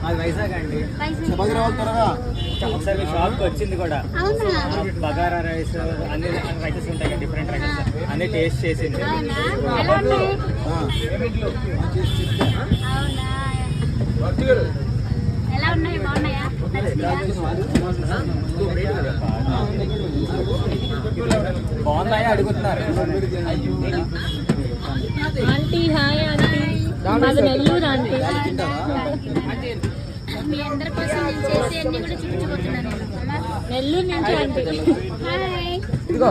అది వైజాగ్ అండి. ఒకసారి షాప్కి వచ్చింది కూడా. బగారా రైస్ అన్ని రైసెస్ ఉంటాయి, డిఫరెంట్ రైసెస్ అన్ని టేస్ట్ చేసింది. ఎలా ఉన్నాయి, బాగున్నాయా? బాగున్నాయా అడుగుతున్నారు. ఆంటీ హాయ్ ఆంటీ, మాది నెల్లూరు ఆంటీ. మీ అందరి కోసం నేను చేసి అన్ని కూడా చూపించబోతున్నాను. నెల్లూరు నుంచి ఆంటీ. హాయ్. ఇదిగో